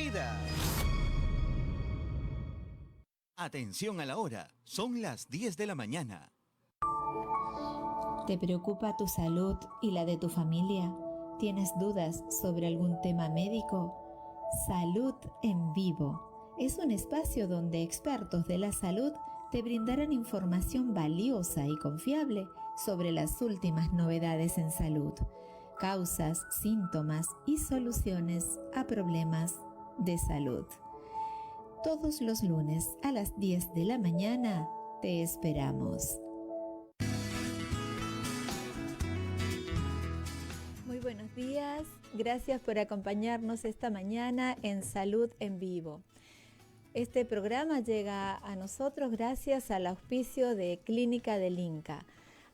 vida. Atención a la hora, son las 10 de la mañana. ¿Te preocupa tu salud y la de tu familia? ¿Tienes dudas sobre algún tema médico? Salud en Vivo es un espacio donde expertos de la salud te brindarán información valiosa y confiable sobre las últimas novedades en salud, causas, síntomas y soluciones a problemas de salud. Todos los lunes a las 10 de la mañana te esperamos. Muy buenos días, gracias por acompañarnos esta mañana en Salud en Vivo. Este programa llega a nosotros gracias al auspicio de Clínica del Inca,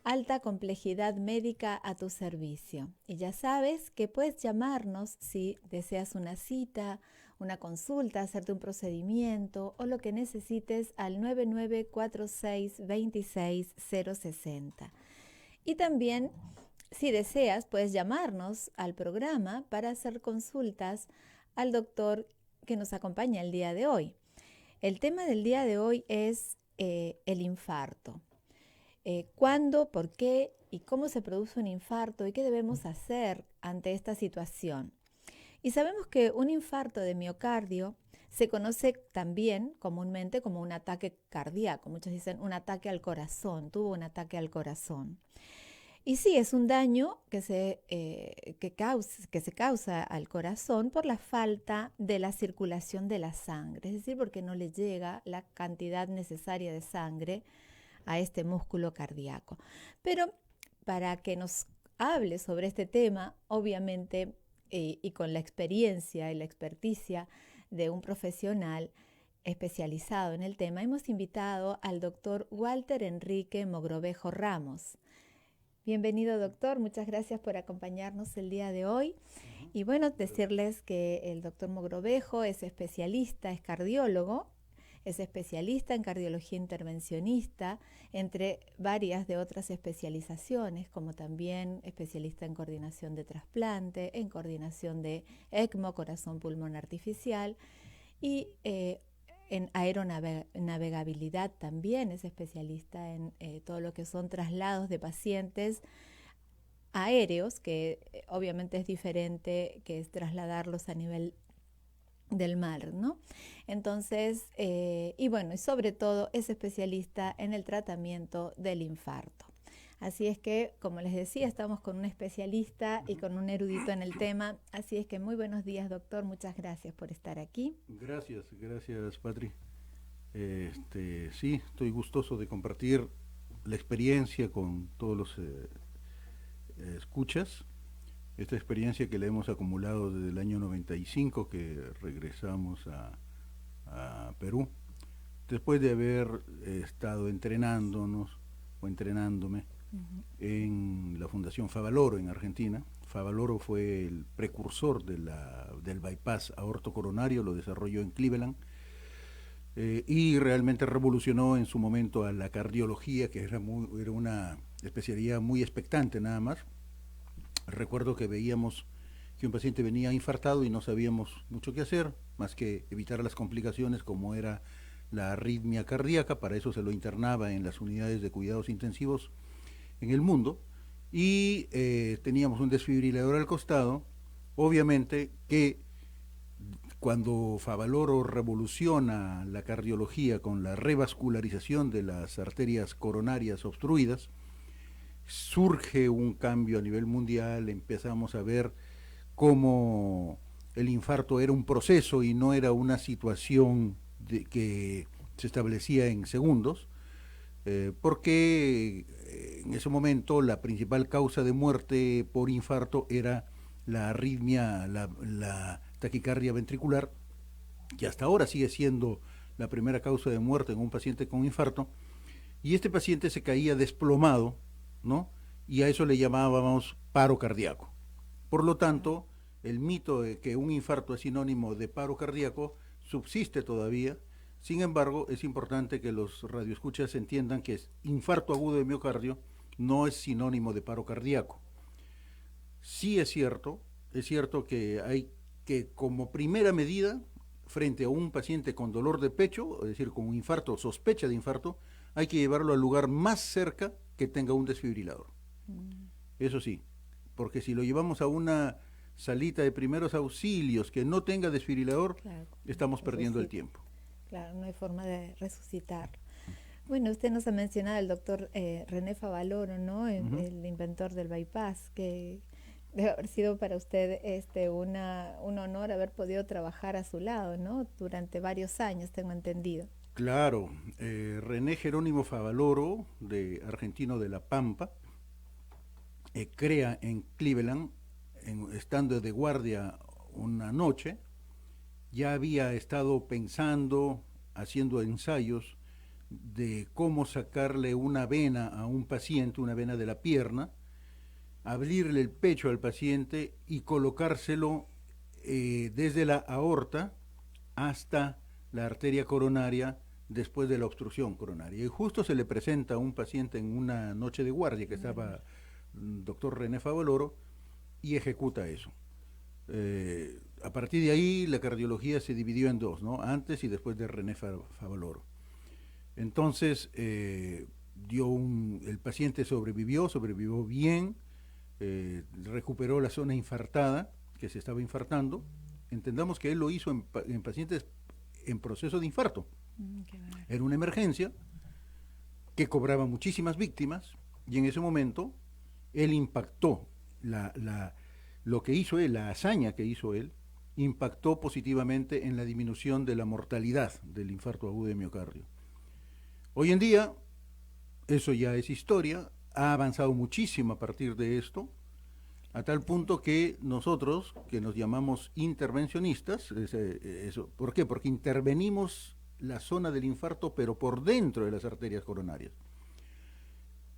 alta complejidad médica a tu servicio. Y ya sabes que puedes llamarnos si deseas una cita, una consulta, hacerte un procedimiento o lo que necesites al 9946-26060. Y también, si deseas, puedes llamarnos al programa para hacer consultas al doctor que nos acompaña el día de hoy. El tema del día de hoy es el infarto. ¿Cuándo, por qué y cómo se produce un infarto y qué debemos hacer ante esta situación? Y sabemos que un infarto de miocardio se conoce también comúnmente como un ataque cardíaco. Muchos dicen un ataque al corazón, tuvo un ataque al corazón. Y sí, es un daño que se causa al corazón por la falta de la circulación de la sangre, es decir, porque no le llega la cantidad necesaria de sangre a este músculo cardíaco. Pero para que nos hable sobre este tema, obviamente, y con la experiencia y la experticia de un profesional especializado en el tema, hemos invitado al doctor Walter Enrique Mogrovejo Ramos. Bienvenido, doctor, muchas gracias por acompañarnos el día de hoy. Y bueno, decirles que el doctor Mogrovejo es especialista, es cardiólogo, es especialista en cardiología intervencionista, entre varias de otras especializaciones, como también especialista en coordinación de trasplante, en coordinación de ECMO, corazón pulmón artificial, y en aeronavegabilidad también, es especialista en todo lo que son traslados de pacientes aéreos, que obviamente es diferente que es trasladarlos a nivel del mar, ¿no? Entonces, y bueno, y sobre todo es especialista en el tratamiento del infarto. Así es que, como les decía, estamos con un especialista y con un erudito en el tema. Así es que muy buenos días, doctor. Muchas gracias por estar aquí. Gracias, Patri. Sí, estoy gustoso de compartir la experiencia con todos los escuchas. Esta experiencia que la hemos acumulado desde el año 95, que regresamos a Perú, después de haber estado entrenándome en la Fundación Favaloro en Argentina. Favaloro fue el precursor del bypass aortocoronario, lo desarrolló en Cleveland, y realmente revolucionó en su momento a la cardiología, que era una especialidad muy expectante nada más. Recuerdo que veíamos que un paciente venía infartado y no sabíamos mucho qué hacer, más que evitar las complicaciones como era la arritmia cardíaca. Para eso se lo internaba en las unidades de cuidados intensivos en el mundo, y teníamos un desfibrilador al costado. Obviamente que cuando Favaloro revoluciona la cardiología con la revascularización de las arterias coronarias obstruidas, surge un cambio a nivel mundial. Empezamos a ver cómo el infarto era un proceso y no era una situación que se establecía en segundos, porque en ese momento la principal causa de muerte por infarto era la arritmia, la taquicardia ventricular, que hasta ahora sigue siendo la primera causa de muerte en un paciente con infarto, y este paciente se caía desplomado, ¿no? Y a eso le llamábamos paro cardíaco. Por lo tanto, el mito de que un infarto es sinónimo de paro cardíaco subsiste todavía. Sin embargo, es importante que los radioescuchas entiendan que infarto agudo de miocardio no es sinónimo de paro cardíaco. Sí es cierto que hay que, como primera medida, frente a un paciente con dolor de pecho, es decir, con un infarto, sospecha de infarto, hay que llevarlo al lugar más cerca que tenga un desfibrilador. Eso sí, porque si lo llevamos a una salita de primeros auxilios que no tenga desfibrilador, Claro, estamos perdiendo el resucita. tiempo. Claro, no hay forma de resucitar. Bueno, usted nos ha mencionado al doctor René Favaloro, ¿no? El inventor del bypass, que debe haber sido para usted un honor haber podido trabajar a su lado, ¿no? Durante varios años, tengo entendido. Claro, René Jerónimo Favaloro, argentino de La Pampa, crea en Cleveland, estando de guardia una noche, ya había estado pensando, haciendo ensayos de cómo sacarle una vena a un paciente, una vena de la pierna, abrirle el pecho al paciente y colocárselo desde la aorta hasta la arteria coronaria después de la obstrucción coronaria. Y justo se le presenta a un paciente en una noche de guardia que estaba doctor René Favaloro y ejecuta eso. A partir de ahí la cardiología se dividió en dos, ¿no? Antes y después de René Favaloro. Entonces el paciente sobrevivió bien, recuperó la zona infartada que se estaba infartando. Entendamos que él lo hizo en pacientes en proceso de infarto. Era una emergencia que cobraba muchísimas víctimas y en ese momento él impactó lo que hizo él, la hazaña que hizo él, impactó positivamente en la disminución de la mortalidad del infarto agudo de miocardio. Hoy en día, eso ya es historia, ha avanzado muchísimo a partir de esto, a tal punto que nosotros, que nos llamamos intervencionistas, ¿por qué? Porque intervenimos la zona del infarto, pero por dentro de las arterias coronarias.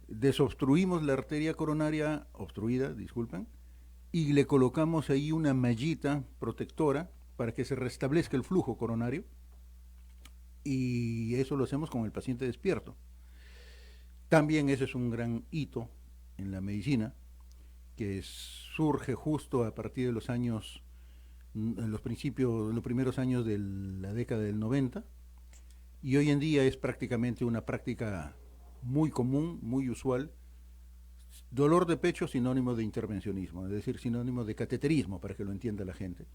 Desobstruimos la arteria coronaria obstruida, disculpen, y le colocamos ahí una mallita protectora para que se restablezca el flujo coronario, y eso lo hacemos con el paciente despierto. También ese es un gran hito en la medicina, que surge justo a partir de los años, en los primeros años de la década del 90, y hoy en día es prácticamente una práctica muy común, muy usual. Dolor de pecho sinónimo de intervencionismo, es decir, sinónimo de cateterismo, para que lo entienda la gente,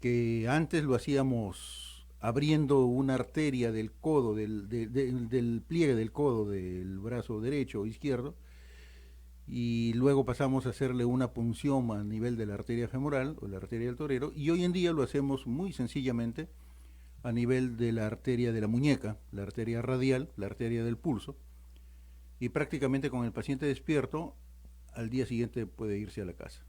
que antes lo hacíamos abriendo una arteria del codo, del pliegue del codo del brazo derecho o izquierdo, y luego pasamos a hacerle una punción a nivel de la arteria femoral o la arteria del torero, y hoy en día lo hacemos muy sencillamente a nivel de la arteria de la muñeca, la arteria radial, la arteria del pulso, y prácticamente con el paciente despierto al día siguiente puede irse a la casa.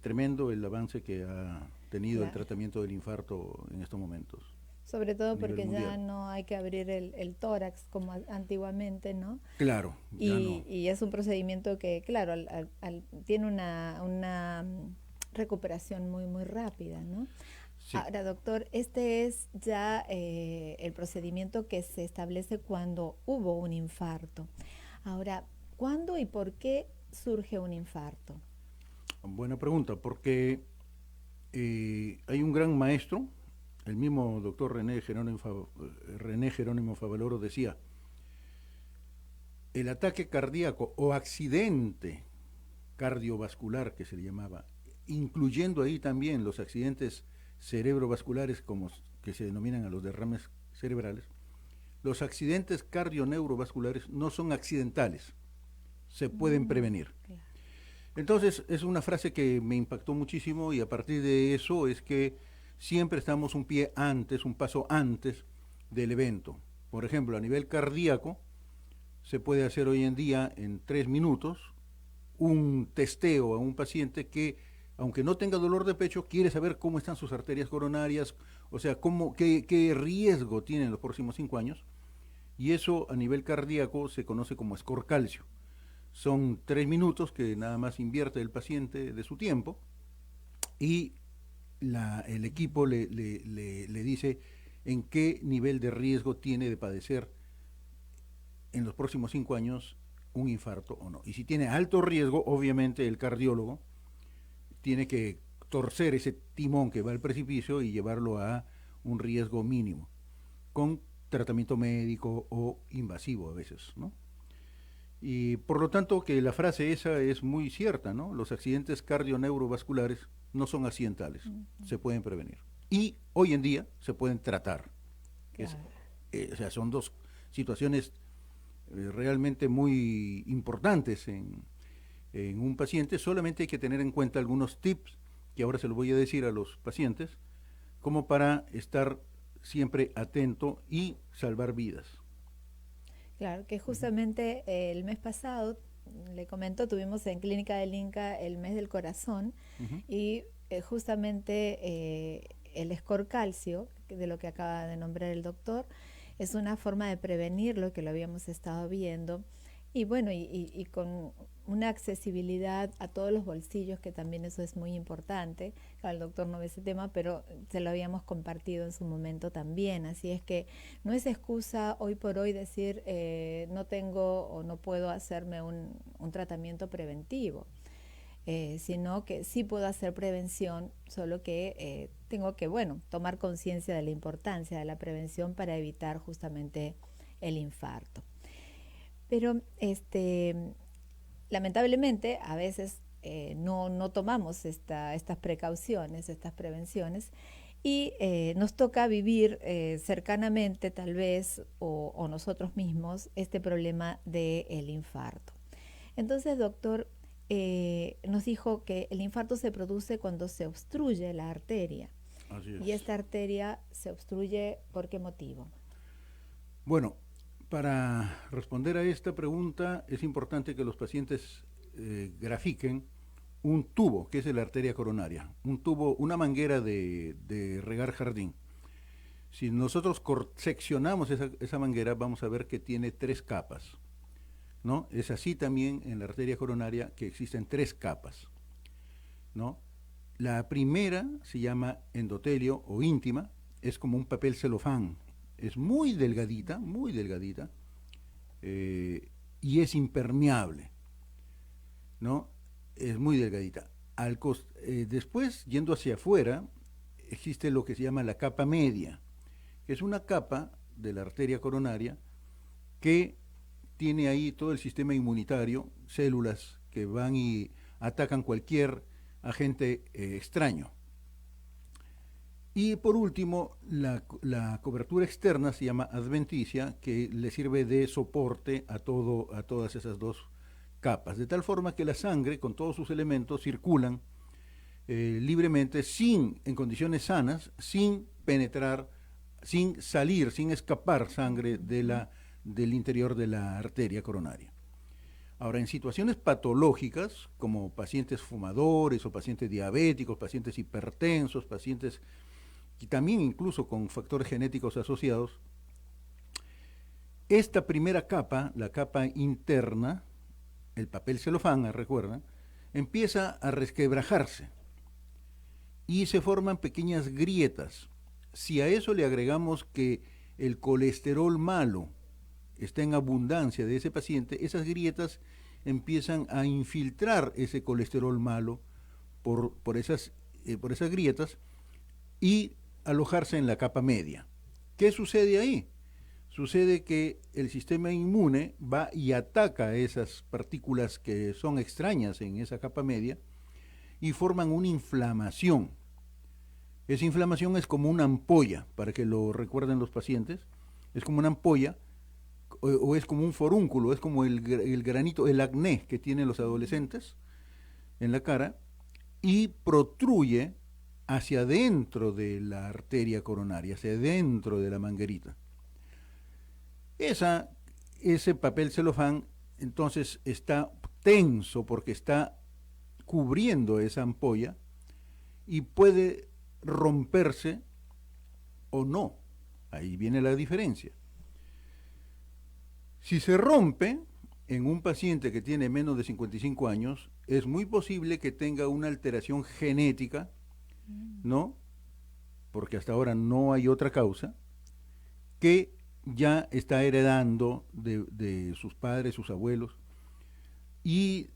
Tremendo el avance que ha tenido el tratamiento del infarto en estos momentos. Sobre todo porque ya no hay que abrir el tórax como antiguamente, ¿no? Claro. Y es un procedimiento que, claro, tiene una recuperación muy, muy rápida, ¿no? Sí. Ahora, doctor, este es ya el procedimiento que se establece cuando hubo un infarto. Ahora, ¿cuándo y por qué surge un infarto? Buena pregunta, porque hay un gran maestro, el mismo doctor René Jerónimo Favaloro decía, el ataque cardíaco o accidente cardiovascular que se le llamaba, incluyendo ahí también los accidentes cerebrovasculares como que se denominan a los derrames cerebrales, los accidentes cardioneurovasculares no son accidentales, se pueden prevenir. Claro. Entonces es una frase que me impactó muchísimo y a partir de eso es que siempre estamos un paso antes del evento. Por ejemplo, a nivel cardíaco se puede hacer hoy en día en 3 minutos un testeo a un paciente que, aunque no tenga dolor de pecho, quiere saber cómo están sus arterias coronarias, o sea, qué riesgo tienen los próximos 5 años, y eso a nivel cardíaco se conoce como score calcio. Son 3 minutos que nada más invierte el paciente de su tiempo y el equipo le dice en qué nivel de riesgo tiene de padecer en los próximos 5 años un infarto o no. Y si tiene alto riesgo, obviamente el cardiólogo tiene que torcer ese timón que va al precipicio y llevarlo a un riesgo mínimo, con tratamiento médico o invasivo a veces, ¿no? Y por lo tanto que la frase esa es muy cierta, ¿no? Los accidentes cardioneurovasculares no son accidentales, se pueden prevenir. Y hoy en día se pueden tratar. Claro. O sea, son dos situaciones realmente muy importantes en un paciente. Solamente hay que tener en cuenta algunos tips que ahora se los voy a decir a los pacientes, como para estar siempre atento y salvar vidas. Claro, que justamente el mes pasado, le comento, tuvimos en Clínica del Inca el mes del corazón y justamente el score calcio, de lo que acaba de nombrar el doctor, es una forma de prevenirlo, que lo habíamos estado viendo, y bueno, y con una accesibilidad a todos los bolsillos, que también eso es muy importante. Claro, el doctor no ve ese tema, pero se lo habíamos compartido en su momento también, así es que no es excusa hoy por hoy decir no tengo o no puedo hacerme un tratamiento preventivo. Sino que sí puedo hacer prevención, solo que tengo que, bueno, tomar conciencia de la importancia de la prevención para evitar justamente el infarto. Pero lamentablemente a veces no tomamos estas precauciones, estas prevenciones, y nos toca vivir cercanamente tal vez o nosotros mismos este problema del infarto. Entonces, doctor, nos dijo que el infarto se produce cuando se obstruye la arteria. Así es. Y esta arteria se obstruye, ¿por qué motivo? Bueno, para responder a esta pregunta es importante que los pacientes grafiquen un tubo, que es la arteria coronaria, un tubo, una manguera de regar jardín. Si nosotros seccionamos esa manguera, vamos a ver que tiene 3 capas, ¿no? Es así también en la arteria coronaria, que existen 3 capas, ¿no? La primera se llama endotelio o íntima, es como un papel celofán, es muy delgadita, y es impermeable, ¿no? Es muy delgadita. Después, yendo hacia afuera, existe lo que se llama la capa media, que es una capa de la arteria coronaria que tiene ahí todo el sistema inmunitario, células que van y atacan cualquier agente extraño. Y por último, la cobertura externa se llama adventicia, que le sirve de soporte a todas esas 2 capas, de tal forma que la sangre, con todos sus elementos, circulan libremente, en condiciones sanas, sin penetrar, sin salir, sin escapar sangre del interior de la arteria coronaria. Ahora, en situaciones patológicas, como pacientes fumadores o pacientes diabéticos, pacientes hipertensos, pacientes y también incluso con factores genéticos asociados, esta primera capa, la capa interna, el papel celofán, recuerdan, empieza a resquebrajarse y se forman pequeñas grietas. Si a eso le agregamos que el colesterol malo está en abundancia de ese paciente, esas grietas empiezan a infiltrar ese colesterol malo por esas grietas y alojarse en la capa media. ¿Qué sucede ahí? Sucede que el sistema inmune va y ataca esas partículas que son extrañas en esa capa media y forman una inflamación. Esa inflamación es como una ampolla, para que lo recuerden los pacientes, es como una ampolla o es como un forúnculo, es como el granito, el acné que tienen los adolescentes en la cara y protruye hacia adentro de la arteria coronaria, hacia adentro de la manguerita. Ese papel celofán entonces está tenso porque está cubriendo esa ampolla y puede romperse o no. Ahí viene la diferencia. Si se rompe en un paciente que tiene menos de 55 años, es muy posible que tenga una alteración genética, ¿no? Porque hasta ahora no hay otra causa, que ya está heredando de sus padres, sus abuelos, y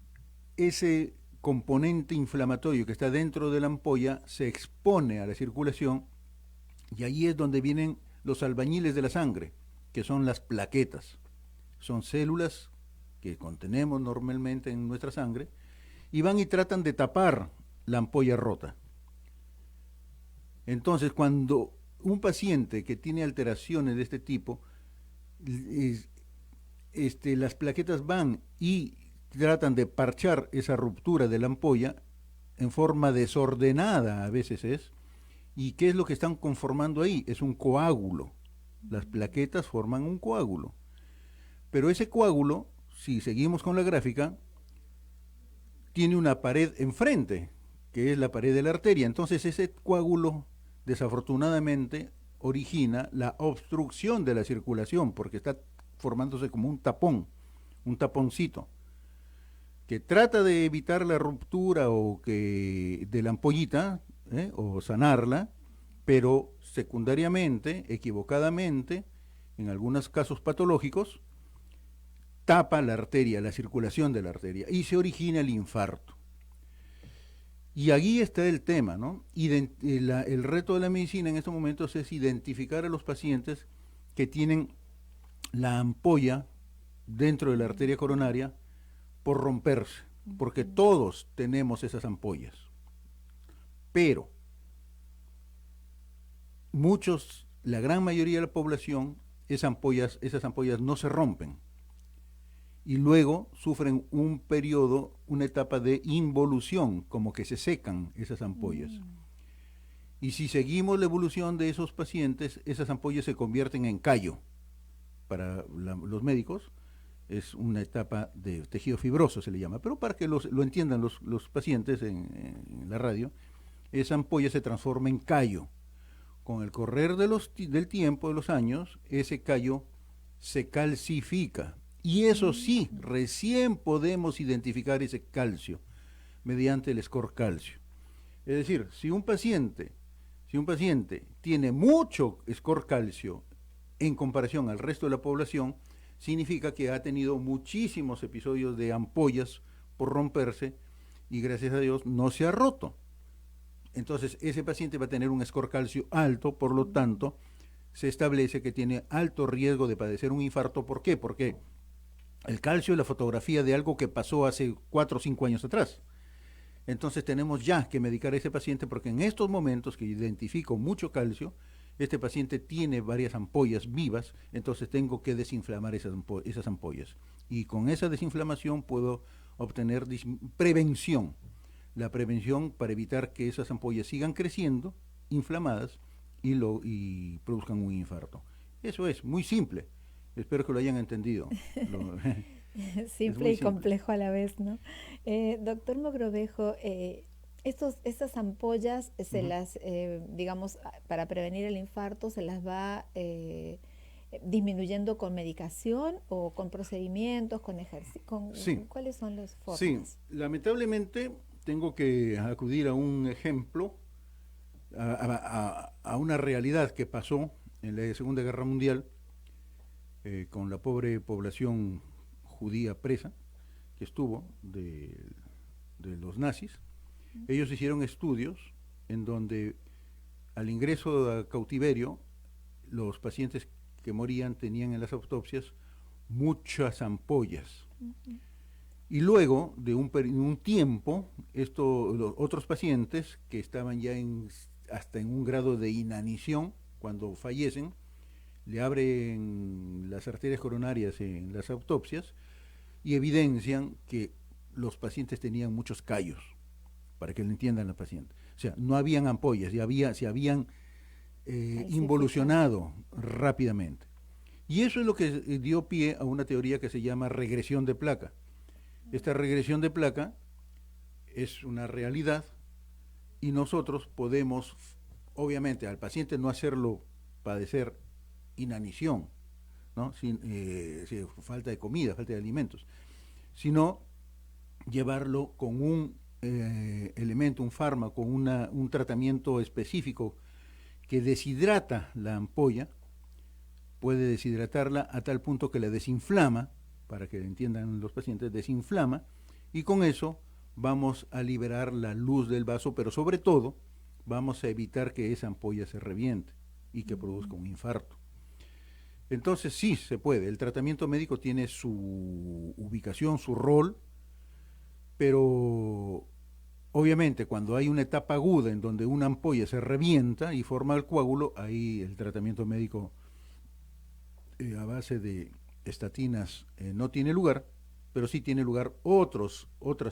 ese componente inflamatorio que está dentro de la ampolla se expone a la circulación y ahí es donde vienen los albañiles de la sangre, que son las plaquetas. Son células que contenemos normalmente en nuestra sangre y van y tratan de tapar la ampolla rota. Entonces, cuando un paciente que tiene alteraciones de este tipo, las plaquetas van y tratan de parchar esa ruptura de la ampolla en forma desordenada, a veces es. ¿Y qué es lo que están conformando ahí? Es un coágulo. Las plaquetas forman un coágulo. Pero ese coágulo, si seguimos con la gráfica, tiene una pared enfrente, que es la pared de la arteria. Entonces ese coágulo, desafortunadamente, origina la obstrucción de la circulación, porque está formándose como un tapón, un taponcito, que trata de evitar la ruptura de la ampollita, o sanarla, pero secundariamente, equivocadamente, en algunos casos patológicos, tapa la arteria, la circulación de la arteria, y se origina el infarto. Y allí está el tema, ¿no? El reto de la medicina en estos momentos es identificar a los pacientes que tienen la ampolla dentro de la arteria coronaria por romperse, porque todos tenemos esas ampollas. Pero la gran mayoría de la población, esas ampollas no se rompen. Y luego sufren un periodo, una etapa de involución, como que se secan esas ampollas. Y si seguimos la evolución de esos pacientes, esas ampollas se convierten en callo. Para los médicos es una etapa de tejido fibroso, se le llama. Pero para que lo entiendan los pacientes en la radio, esa ampolla se transforma en callo. Con el correr del tiempo, de los años, ese callo se calcifica. Y eso sí, recién podemos identificar ese calcio mediante el score calcio. Es decir, si un paciente tiene mucho score calcio en comparación al resto de la población, significa que ha tenido muchísimos episodios de ampollas por romperse y gracias a Dios no se ha roto. Entonces ese paciente va a tener un score calcio alto, por lo tanto se establece que tiene alto riesgo de padecer un infarto. ¿Por qué? Porque el calcio es la fotografía de algo que pasó hace 4 o 5 años atrás. Entonces tenemos ya que medicar a ese paciente porque en estos momentos que identifico mucho calcio, este paciente tiene varias ampollas vivas, entonces tengo que desinflamar esas ampollas. Y con esa desinflamación puedo obtener prevención. La prevención para evitar que esas ampollas sigan creciendo, inflamadas, y produzcan un infarto. Eso es muy simple. Espero que lo hayan entendido. Simple y complejo a la vez, ¿no? Doctor Mogrovejo, estas ampollas se las, digamos, para prevenir el infarto, se las va disminuyendo con medicación o con procedimientos, con ejercicio. Sí. ¿Cuáles son las formas? Sí, lamentablemente tengo que acudir a un ejemplo, a una realidad que pasó en la Segunda Guerra Mundial con la pobre población judía presa que estuvo de los nazis. Ellos hicieron estudios en donde al ingreso a cautiverio los pacientes que morían tenían en las autopsias muchas ampollas. Y luego de un tiempo, los otros pacientes que estaban ya hasta en un grado de inanición, cuando fallecen, le abren las arterias coronarias en las autopsias y evidencian que los pacientes tenían muchos callos, para que lo entiendan los pacientes. O sea, no habían ampollas, se habían involucionado rápidamente. Y eso es lo que dio pie a una teoría que se llama regresión de placa. Esta regresión de placa es una realidad y nosotros podemos, obviamente, al paciente no hacerlo padecer inanición, ¿no? Sin falta de comida, falta de alimentos, sino llevarlo con un elemento, un fármaco, un tratamiento específico que deshidrata la ampolla, puede deshidratarla a tal punto que la desinflama, para que entiendan los pacientes, desinflama, y con eso vamos a liberar la luz del vaso, pero sobre todo vamos a evitar que esa ampolla se reviente y que produzca un infarto. Entonces sí se puede, el tratamiento médico tiene su ubicación, su rol, pero obviamente cuando hay una etapa aguda en donde una ampolla se revienta y forma el coágulo, ahí el tratamiento médico a base de estatinas no tiene lugar, pero sí tiene lugar otros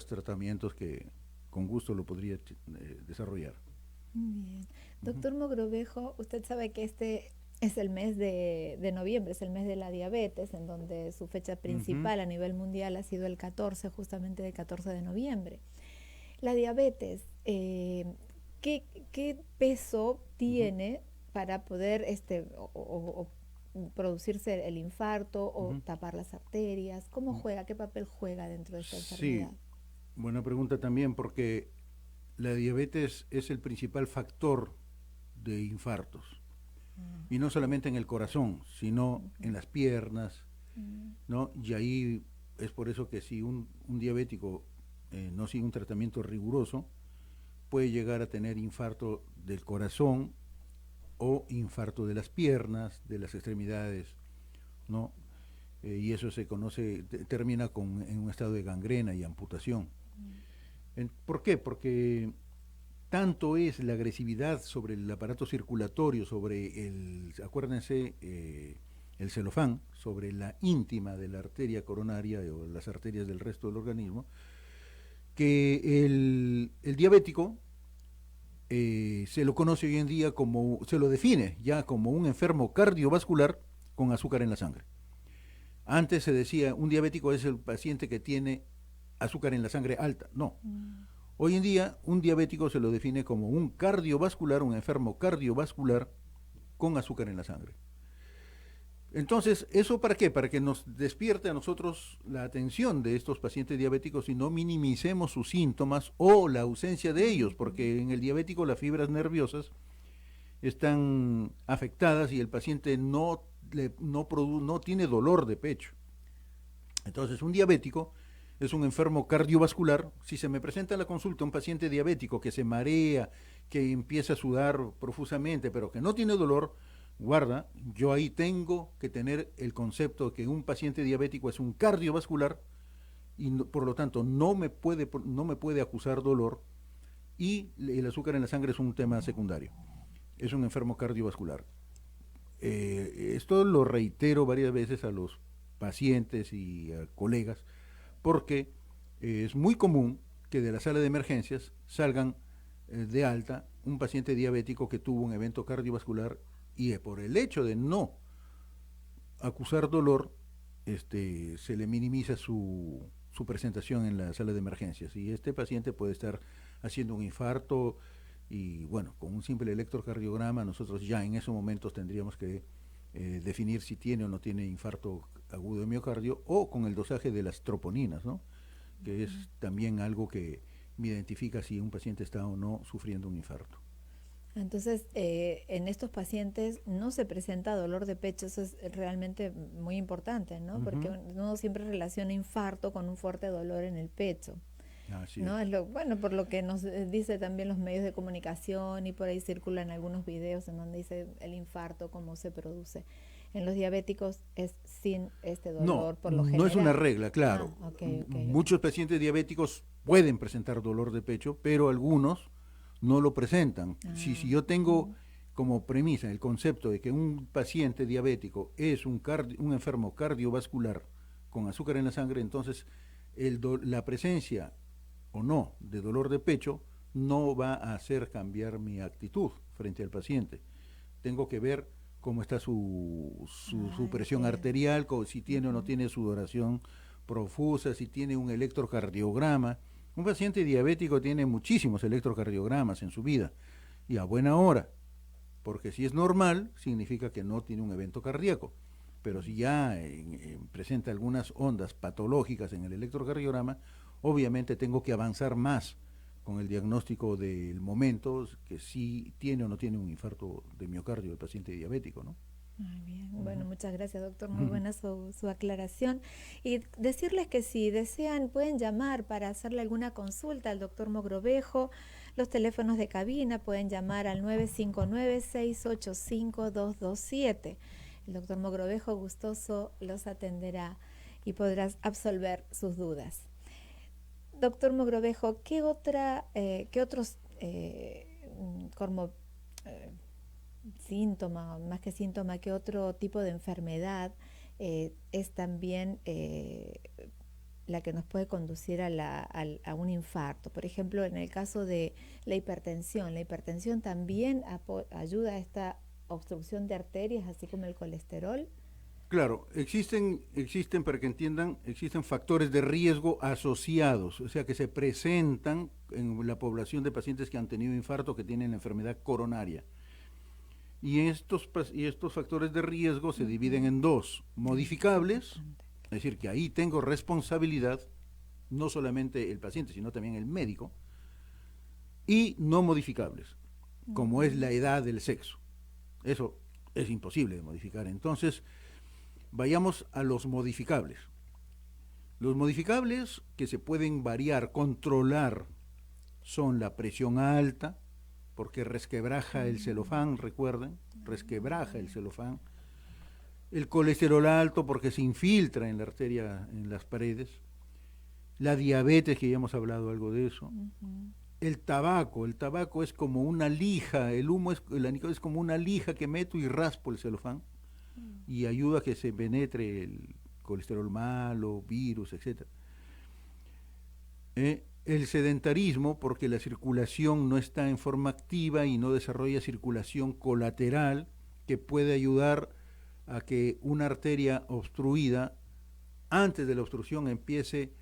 tratamientos que con gusto lo podría desarrollar. Bien. Doctor Mogrovejo, usted sabe que este es el mes de noviembre, es el mes de la diabetes, en donde su fecha principal a nivel mundial ha sido el 14, justamente el 14 de noviembre. La diabetes, ¿qué peso tiene para poder o producirse el infarto o tapar las arterias? ¿Cómo juega? ¿Qué papel juega dentro de esta enfermedad? Sí, buena pregunta también, porque la diabetes es el principal factor de infartos. Y no solamente en el corazón, sino en las piernas, ¿no? Y ahí es por eso que si un diabético no sigue un tratamiento riguroso, puede llegar a tener infarto del corazón o infarto de las piernas, de las extremidades, ¿no? Y eso se conoce, termina en un estado de gangrena y amputación. ¿Por qué? Porque tanto es la agresividad sobre el aparato circulatorio, sobre acuérdense, el celofán, sobre la íntima de la arteria coronaria o las arterias del resto del organismo, que el diabético se lo conoce hoy en día como, se lo define ya como un enfermo cardiovascular con azúcar en la sangre. Antes se decía, un diabético es el paciente que tiene azúcar en la sangre alta. No. Hoy en día, un diabético se lo define como un cardiovascular, un enfermo cardiovascular con azúcar en la sangre. Entonces, ¿eso para qué? Para que nos despierte a nosotros la atención de estos pacientes diabéticos y no minimicemos sus síntomas o la ausencia de ellos, porque en el diabético las fibras nerviosas están afectadas y el paciente no tiene dolor de pecho. Entonces, un diabético es un enfermo cardiovascular. Si se me presenta a la consulta un paciente diabético que se marea, que empieza a sudar profusamente, pero que no tiene dolor, guarda, yo ahí tengo que tener el concepto de que un paciente diabético es un cardiovascular y por lo tanto no me puede acusar dolor, y el azúcar en la sangre es un tema secundario. Es un enfermo cardiovascular. Esto lo reitero varias veces a los pacientes y a colegas, porque es muy común que de la sala de emergencias salgan de alta un paciente diabético que tuvo un evento cardiovascular y por el hecho de no acusar dolor, se le minimiza su presentación en la sala de emergencias y este paciente puede estar haciendo un infarto y bueno, con un simple electrocardiograma nosotros ya en esos momentos tendríamos que definir si tiene o no tiene infarto agudo de miocardio, o con el dosaje de las troponinas, ¿no? Que es también algo que me identifica si un paciente está o no sufriendo un infarto. Entonces, en estos pacientes no se presenta dolor de pecho, eso es realmente muy importante, ¿no? Porque uno siempre relaciona infarto con un fuerte dolor en el pecho. Así ¿No? es. Bueno, por lo que nos dice también los medios de comunicación y por ahí circulan algunos videos en donde dice el infarto, cómo se produce. En los diabéticos es sin este dolor, por lo general. No es una regla, claro. Okay. Muchos pacientes diabéticos pueden presentar dolor de pecho, pero algunos no lo presentan. Si yo tengo como premisa el concepto de que un paciente diabético es un enfermo cardiovascular con azúcar en la sangre, entonces la presencia o no de dolor de pecho no va a hacer cambiar mi actitud frente al paciente. Tengo que ver cómo está su presión arterial, si tiene o no tiene sudoración profusa, si tiene un electrocardiograma. Un paciente diabético tiene muchísimos electrocardiogramas en su vida y a buena hora, porque si es normal significa que no tiene un evento cardíaco, pero si ya presenta algunas ondas patológicas en el electrocardiograma, obviamente tengo que avanzar más con el diagnóstico del momento, que si tiene o no tiene un infarto de miocardio el paciente diabético, ¿no? Muy bien, bueno, muchas gracias, doctor, muy buena su aclaración. Y decirles que si desean pueden llamar para hacerle alguna consulta al doctor Mogrovejo. Los teléfonos de cabina pueden llamar al 959-685-227. El doctor Mogrovejo gustoso los atenderá y podrás absolver sus dudas. Doctor Mogrovejo, ¿qué otros síntoma, más que síntoma, qué otro tipo de enfermedad es también la que nos puede conducir a un infarto? Por ejemplo, en el caso de la hipertensión también ayuda a esta obstrucción de arterias, así como el colesterol. Claro, existen, para que entiendan, existen factores de riesgo asociados, o sea, que se presentan en la población de pacientes que han tenido infarto, que tienen la enfermedad coronaria. Y estos factores de riesgo se dividen en dos: modificables, es decir, que ahí tengo responsabilidad, no solamente el paciente, sino también el médico, y no modificables, como es la edad del sexo. Eso es imposible de modificar. Entonces, vayamos a los modificables. Los modificables que se pueden variar, controlar, son la presión alta, porque resquebraja el celofán, recuerden, resquebraja el celofán. El colesterol alto, porque se infiltra en la arteria, en las paredes. La diabetes, que ya hemos hablado algo de eso. El tabaco es como una lija, el anicotinoide es como una lija que meto y raspo el celofán y ayuda a que se penetre el colesterol malo, virus, etc. El sedentarismo, porque la circulación no está en forma activa y no desarrolla circulación colateral, que puede ayudar a que una arteria obstruida, antes de la obstrucción, empiece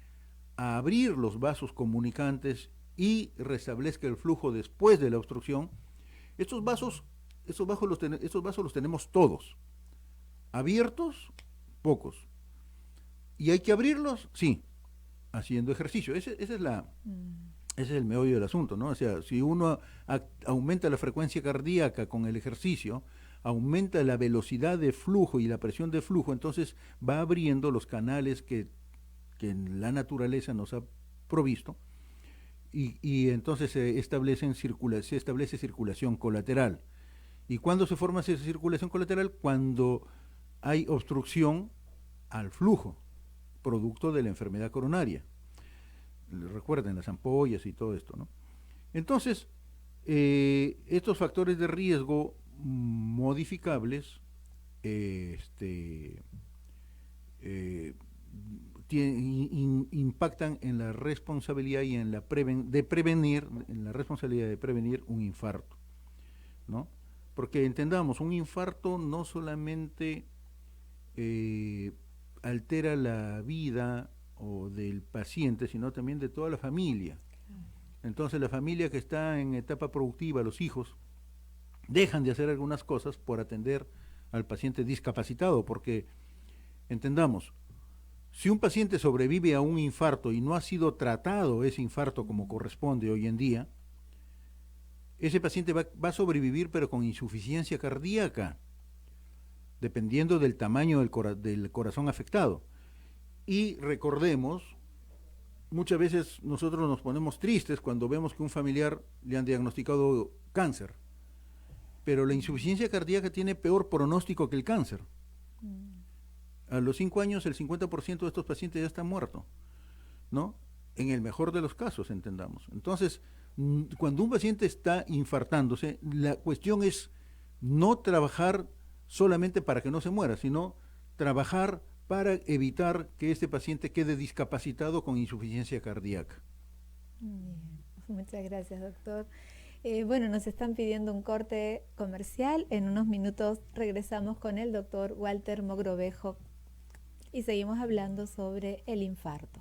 a abrir los vasos comunicantes y restablezca el flujo después de la obstrucción. Estos vasos los tenemos todos. Abiertos, pocos. ¿Y hay que abrirlos? Sí, haciendo ejercicio. Ese es el meollo del asunto, ¿no? O sea, si uno aumenta la frecuencia cardíaca con el ejercicio, aumenta la velocidad de flujo y la presión de flujo, entonces va abriendo los canales que la naturaleza nos ha provisto, y entonces se establece circulación colateral. ¿Y cuándo se forma esa circulación colateral? Cuando hay obstrucción al flujo, producto de la enfermedad coronaria. Recuerden las ampollas y todo esto, ¿no? Entonces, estos factores de riesgo modificables impactan en la responsabilidad y en la responsabilidad de prevenir un infarto, ¿no? Porque entendamos, un infarto no solamente altera la vida del paciente, sino también de toda la familia. Entonces, la familia que está en etapa productiva, los hijos, dejan de hacer algunas cosas por atender al paciente discapacitado, porque entendamos, si un paciente sobrevive a un infarto y no ha sido tratado ese infarto como corresponde hoy en día, ese paciente va a sobrevivir, pero con insuficiencia cardíaca, dependiendo del tamaño del corazón afectado. Y recordemos, muchas veces nosotros nos ponemos tristes cuando vemos que un familiar le han diagnosticado cáncer, pero la insuficiencia cardíaca tiene peor pronóstico que el cáncer. A los 5 años el 50% de estos pacientes ya están muertos, ¿no? En el mejor de los casos, entendamos. Entonces, cuando un paciente está infartándose, la cuestión es no trabajar solamente para que no se muera, sino trabajar para evitar que este paciente quede discapacitado con insuficiencia cardíaca. Bien, muchas gracias, doctor. Bueno, nos están pidiendo un corte comercial. En unos minutos regresamos con el doctor Walter Mogrovejo y seguimos hablando sobre el infarto.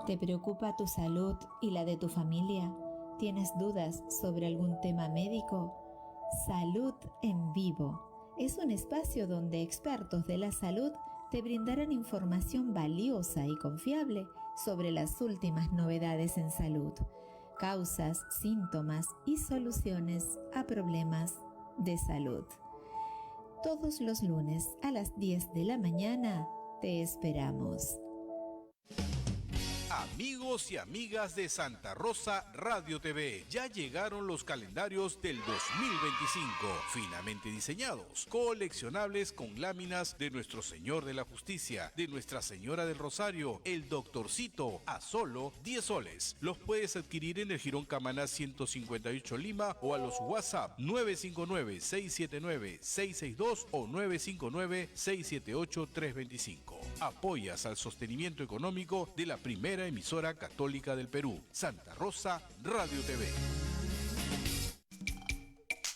¿Te preocupa tu salud y la de tu familia? ¿Tienes dudas sobre algún tema médico? Salud en Vivo es un espacio donde expertos de la salud te brindarán información valiosa y confiable sobre las últimas novedades en salud, causas, síntomas y soluciones a problemas de salud. Todos los lunes a las 10 de la mañana te esperamos. Amigos y amigas de Santa Rosa Radio TV, ya llegaron los calendarios del 2025, finamente diseñados, coleccionables con láminas de Nuestro Señor de la Justicia, de Nuestra Señora del Rosario, el Doctorcito, a solo 10 soles. Los puedes adquirir en el Jirón Camaná 158 Lima o a los WhatsApp 959-679-662 o 959-678-325. Apoyas al sostenimiento económico de la primera emisora católica del Perú, Santa Rosa Radio TV.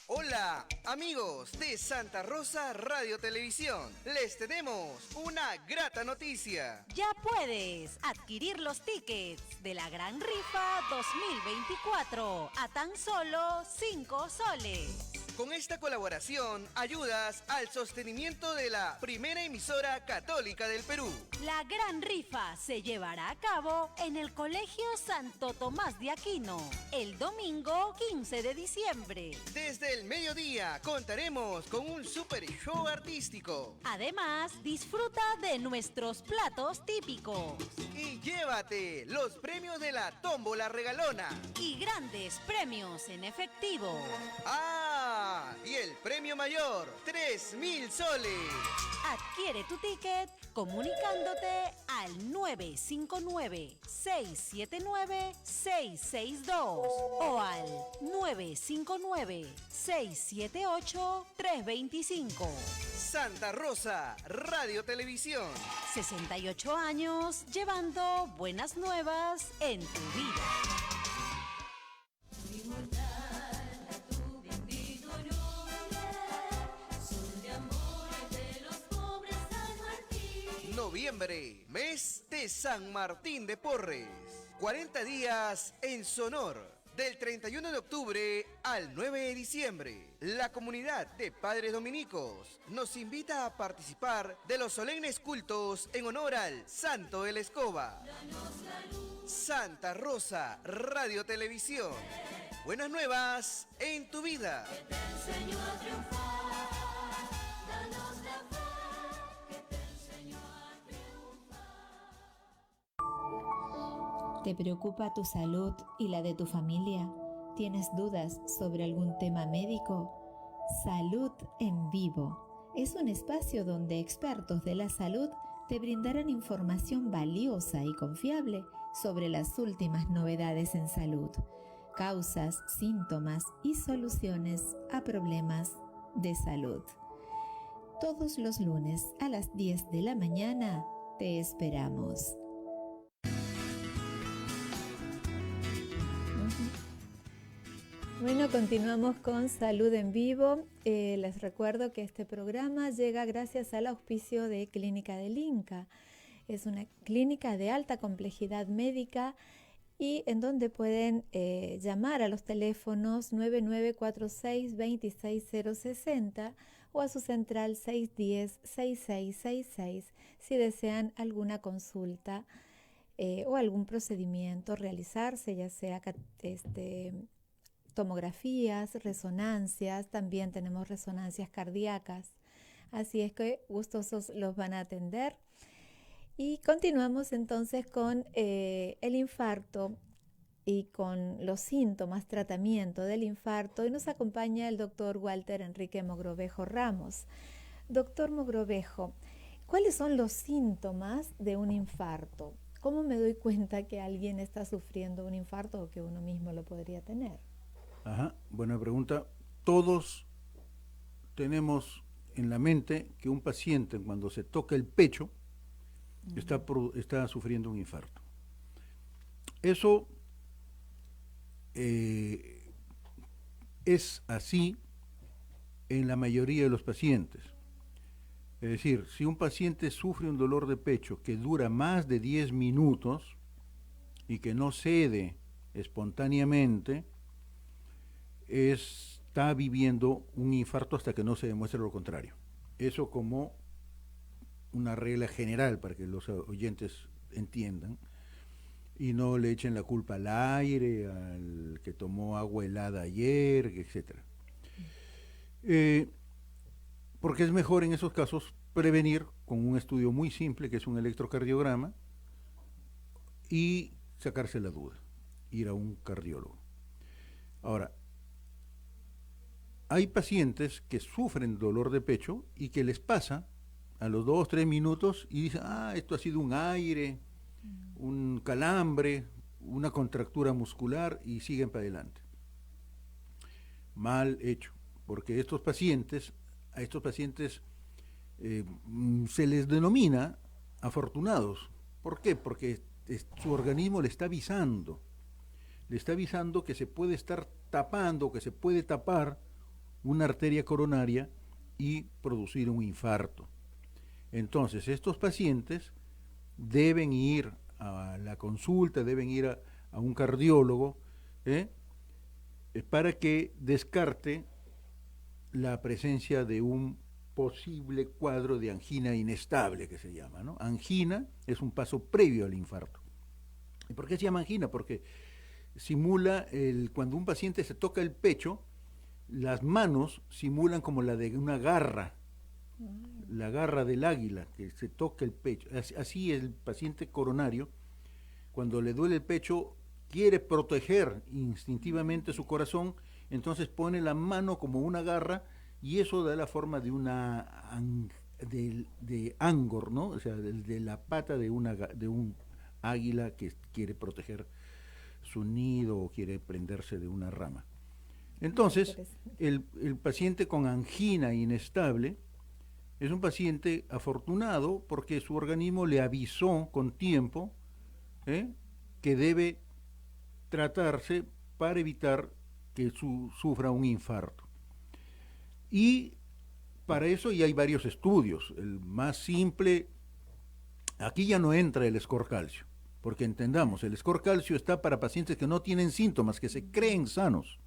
Hola, amigos de Santa Rosa Radio Televisión. Les tenemos una grata noticia. Ya puedes adquirir los tickets de la Gran Rifa 2024 a tan solo 5 soles. Con esta colaboración ayudas al sostenimiento de la primera emisora católica del Perú. La Gran Rifa se llevará a cabo en el Colegio Santo Tomás de Aquino el domingo 15 de diciembre. Desde el mediodía contaremos con un super show artístico. Además, disfruta de nuestros platos típicos. Y llévate los premios de la tómbola regalona. Y grandes premios en efectivo. Y el premio mayor, 3.000 soles. Adquiere tu ticket comunicándote al 959-679-662 o al 959-678-325. Santa Rosa Radio Televisión. 68 años llevando buenas nuevas en tu vida. Noviembre, mes de San Martín de Porres. 40 días en Sonor. Del 31 de octubre al 9 de diciembre, la comunidad de padres dominicos nos invita a participar de los solemnes cultos en honor al Santo de la Escoba. Santa Rosa Radio Televisión. Buenas nuevas en tu vida. ¿Te preocupa tu salud y la de tu familia? ¿Tienes dudas sobre algún tema médico? Salud en Vivo es un espacio donde expertos de la salud te brindarán información valiosa y confiable sobre las últimas novedades en salud, causas, síntomas y soluciones a problemas de salud. Todos los lunes a las 10 de la mañana te esperamos. Bueno, continuamos con Salud en Vivo. Les recuerdo que este programa llega gracias al auspicio de Clínica del Inca. Es una clínica de alta complejidad médica y en donde pueden llamar a los teléfonos 9946-26060 o a su central 610-6666 si desean alguna consulta o algún procedimiento realizarse, ya sea tomografías, resonancias, también tenemos resonancias cardíacas, así es que gustosos los van a atender. Y continuamos entonces con el infarto y con los síntomas, tratamiento del infarto, y nos acompaña el doctor Walter Enrique Mogrovejo Ramos. Doctor Mogrovejo, ¿cuáles son los síntomas de un infarto? ¿Cómo me doy cuenta que alguien está sufriendo un infarto o que uno mismo lo podría tener? Buena pregunta. Todos tenemos en la mente que un paciente cuando se toca el pecho está sufriendo un infarto. Eso es así en la mayoría de los pacientes. Es decir, si un paciente sufre un dolor de pecho que dura más de 10 minutos y que no cede espontáneamente, está viviendo un infarto hasta que no se demuestre lo contrario. Eso como una regla general para que los oyentes entiendan y no le echen la culpa al aire, al que tomó agua helada ayer, etcétera. Porque es mejor en esos casos prevenir con un estudio muy simple, que es un electrocardiograma, y sacarse la duda, ir a un cardiólogo. Ahora, hay pacientes que sufren dolor de pecho y que les pasa a los 2-3 minutos y dicen, esto ha sido un aire, un calambre, una contractura muscular, y siguen para adelante. Mal hecho, porque a estos pacientes se les denomina afortunados. ¿Por qué? Porque su organismo le está avisando que se puede estar tapando, que se puede tapar una arteria coronaria y producir un infarto. Entonces, estos pacientes deben ir a la consulta, deben ir a un cardiólogo, para que descarte la presencia de un posible cuadro de angina inestable, que se llama, ¿no? Angina es un paso previo al infarto. ¿Y por qué se llama angina? Porque simula, cuando un paciente se toca el pecho, las manos simulan como la de una garra, la garra del águila, que se toca el pecho. Así el paciente coronario, cuando le duele el pecho, quiere proteger instintivamente su corazón, entonces pone la mano como una garra, y eso da la forma de de ángor, ¿no? O sea, de la pata de un águila que quiere proteger su nido o quiere prenderse de una rama. Entonces, el paciente con angina inestable es un paciente afortunado porque su organismo le avisó con tiempo que debe tratarse para evitar que sufra un infarto. Y para eso ya hay varios estudios. El más simple, aquí ya no entra el score calcio, porque entendamos, el score calcio está para pacientes que no tienen síntomas, que se creen sanos,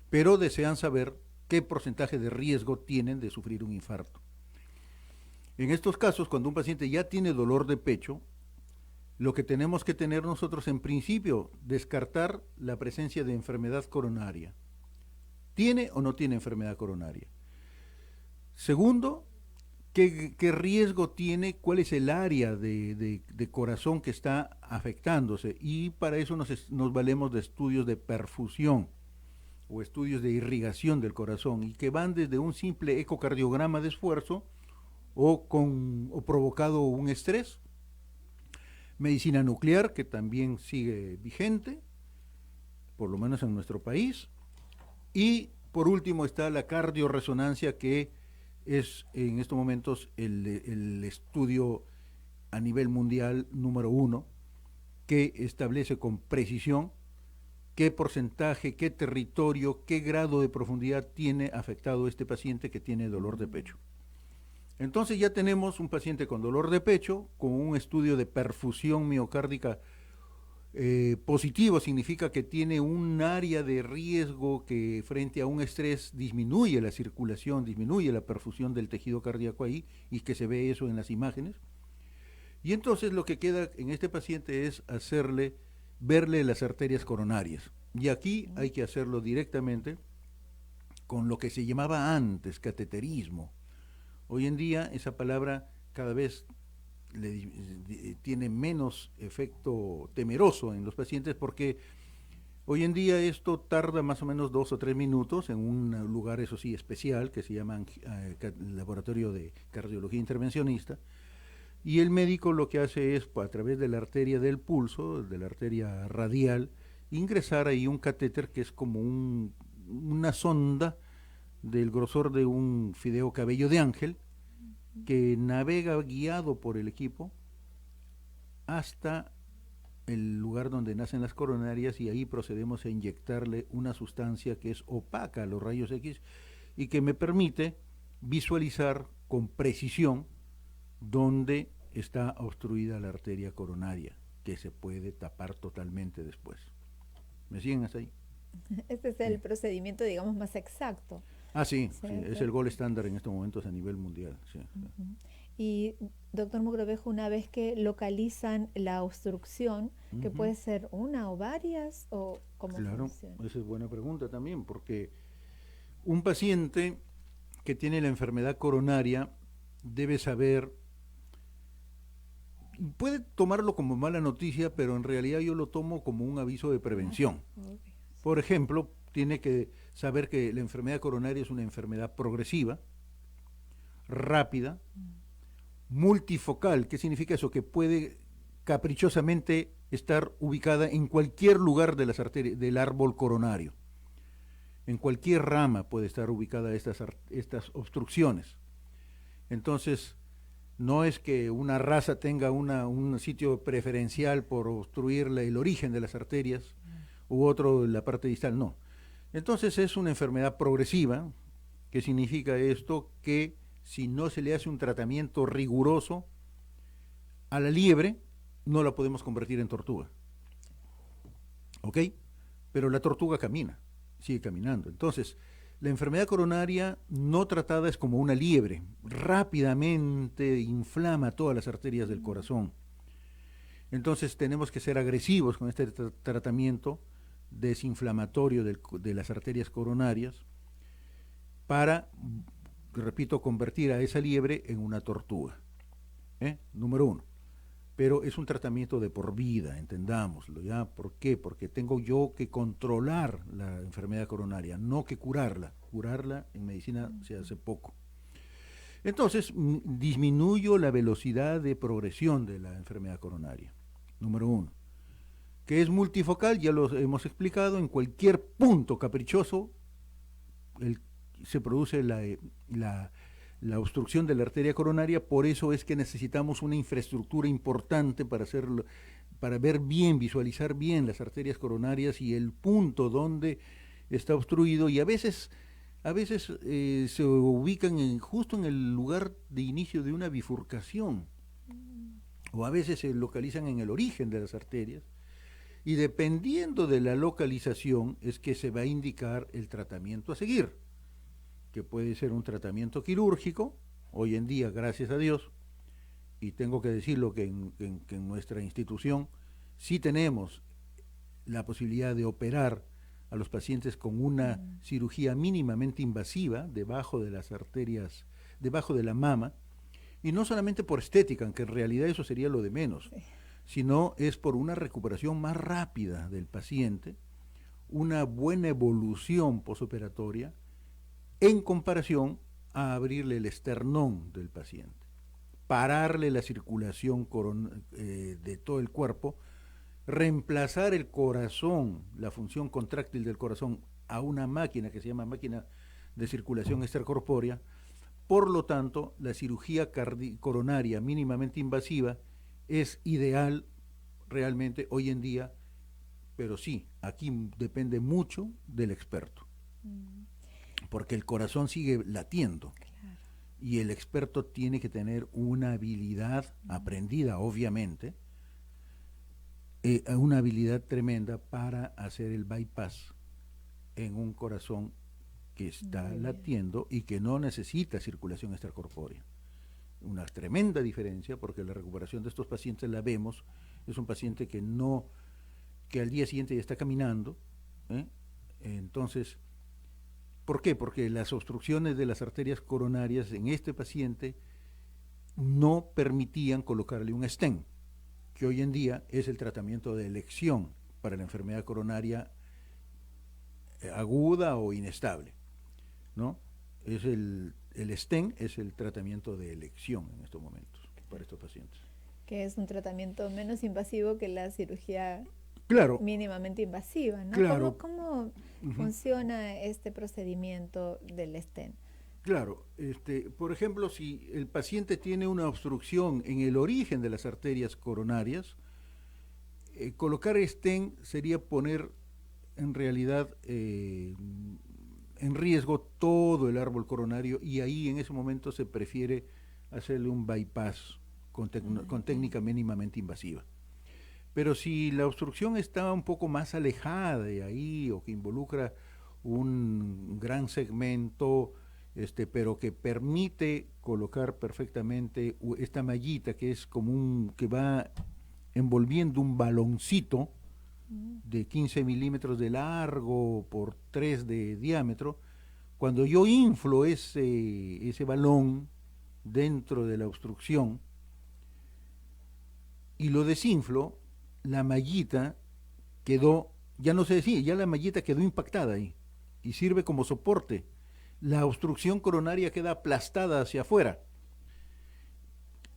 pero desean saber qué porcentaje de riesgo tienen de sufrir un infarto. En estos casos, cuando un paciente ya tiene dolor de pecho, lo que tenemos que tener nosotros en principio, descartar la presencia de enfermedad coronaria. ¿Tiene o no tiene enfermedad coronaria? Segundo, ¿qué riesgo tiene? ¿Cuál es el área de corazón que está afectándose? Y para eso nos valemos de estudios de perfusión o estudios de irrigación del corazón, y que van desde un simple ecocardiograma de esfuerzo o provocado un estrés, medicina nuclear, que también sigue vigente, por lo menos en nuestro país, y por último está la cardioresonancia, que es en estos momentos el estudio a nivel mundial número 1, que establece con precisión qué porcentaje, qué territorio, qué grado de profundidad tiene afectado este paciente que tiene dolor de pecho. Entonces ya tenemos un paciente con dolor de pecho, con un estudio de perfusión miocárdica positivo, significa que tiene un área de riesgo que frente a un estrés disminuye la circulación, disminuye la perfusión del tejido cardíaco ahí, y que se ve eso en las imágenes. Y entonces lo que queda en este paciente es verle las arterias coronarias. Y aquí hay que hacerlo directamente con lo que se llamaba antes cateterismo. Hoy en día esa palabra cada vez tiene menos efecto temeroso en los pacientes, porque hoy en día esto tarda más o menos 2 o 3 minutos en un lugar, eso sí, especial, que se llama Laboratorio de Cardiología Intervencionista, y el médico lo que hace es, a través de la arteria del pulso, de la arteria radial, ingresar ahí un catéter que es como una sonda del grosor de un fideo cabello de ángel, que navega guiado por el equipo hasta el lugar donde nacen las coronarias, y ahí procedemos a inyectarle una sustancia que es opaca a los rayos X y que me permite visualizar con precisión dónde está obstruida la arteria coronaria, que se puede tapar totalmente después. ¿Me siguen hasta ahí? Este es el procedimiento, digamos, más exacto. Sí, es el gold estándar en estos momentos a nivel mundial. Sí. Y, doctor Mogrovejo, una vez que localizan la obstrucción, que puede ser una o varias, o cómo Claro, funciona. esa es buena pregunta también, porque un paciente que tiene la enfermedad coronaria debe saber, puede tomarlo como mala noticia, pero en realidad yo lo tomo como un aviso de prevención. Obvio. Por ejemplo, tiene que saber que la enfermedad coronaria es una enfermedad progresiva, rápida, multifocal. ¿Qué significa eso? Que puede caprichosamente estar ubicada en cualquier lugar de las arterias, del árbol coronario. En cualquier rama puede estar ubicada estas obstrucciones. Entonces, no es que una raza tenga un sitio preferencial por obstruir el origen de las arterias u otro la parte distal, no. Entonces es una enfermedad progresiva. ¿Qué significa esto? Que si no se le hace un tratamiento riguroso a la liebre, no la podemos convertir en tortuga. ¿Ok? Pero la tortuga camina, sigue caminando. Entonces, la enfermedad coronaria no tratada es como una liebre, rápidamente inflama todas las arterias del corazón. Entonces tenemos que ser agresivos con este tratamiento desinflamatorio de las arterias coronarias para, repito, convertir a esa liebre en una tortuga. Número uno. Pero es un tratamiento de por vida, entendámoslo, ¿ya? ¿Por qué? Porque tengo yo que controlar la enfermedad coronaria, no que curarla. Curarla en medicina se hace poco. Entonces, disminuyo la velocidad de progresión de la enfermedad coronaria, número uno. Que es multifocal, ya lo hemos explicado, en cualquier punto caprichoso se produce la obstrucción de la arteria coronaria. Por eso es que necesitamos una infraestructura importante para hacerlo, para ver bien, visualizar bien las arterias coronarias y el punto donde está obstruido, y a veces se ubican justo en el lugar de inicio de una bifurcación, o a veces se localizan en el origen de las arterias, y dependiendo de la localización es que se va a indicar el tratamiento a seguir, que puede ser un tratamiento quirúrgico, hoy en día, gracias a Dios, y tengo que decirlo que en nuestra institución sí tenemos la posibilidad de operar a los pacientes con una cirugía mínimamente invasiva debajo de las arterias, debajo de la mama, y no solamente por estética, aunque en realidad eso sería lo de menos, sino es por una recuperación más rápida del paciente, una buena evolución posoperatoria, en comparación a abrirle el esternón del paciente, pararle la circulación de todo el cuerpo, reemplazar el corazón, la función contráctil del corazón, a una máquina que se llama máquina de circulación extracorpórea. Por lo tanto, la cirugía coronaria mínimamente invasiva es ideal realmente hoy en día, pero sí, aquí depende mucho del experto. Porque el corazón sigue latiendo, claro, y el experto tiene que tener una habilidad aprendida, obviamente, una habilidad tremenda para hacer el bypass en un corazón que está latiendo y que no necesita circulación extracorpórea. Una tremenda diferencia, porque la recuperación de estos pacientes la vemos, es un paciente que al día siguiente ya está caminando, entonces, ¿por qué? Porque las obstrucciones de las arterias coronarias en este paciente no permitían colocarle un stent, que hoy en día es el tratamiento de elección para la enfermedad coronaria aguda o inestable, ¿no? Es el stent es el tratamiento de elección en estos momentos para estos pacientes. Que es un tratamiento menos invasivo que la cirugía, claro, mínimamente invasiva, ¿no? Claro. ¿Cómo funciona este procedimiento del stent? Claro, por ejemplo, si el paciente tiene una obstrucción en el origen de las arterias coronarias, colocar stent sería poner en realidad en riesgo todo el árbol coronario, y ahí en ese momento se prefiere hacerle un bypass con técnica mínimamente invasiva. Pero si la obstrucción está un poco más alejada de ahí, o que involucra un gran segmento pero que permite colocar perfectamente esta mallita que es como que va envolviendo un baloncito de 15 milímetros de largo por 3 de diámetro. Cuando yo inflo ese balón dentro de la obstrucción y lo desinflo, la mallita quedó, ya no se decía, ya la mallita quedó impactada ahí y sirve como soporte. La obstrucción coronaria queda aplastada hacia afuera.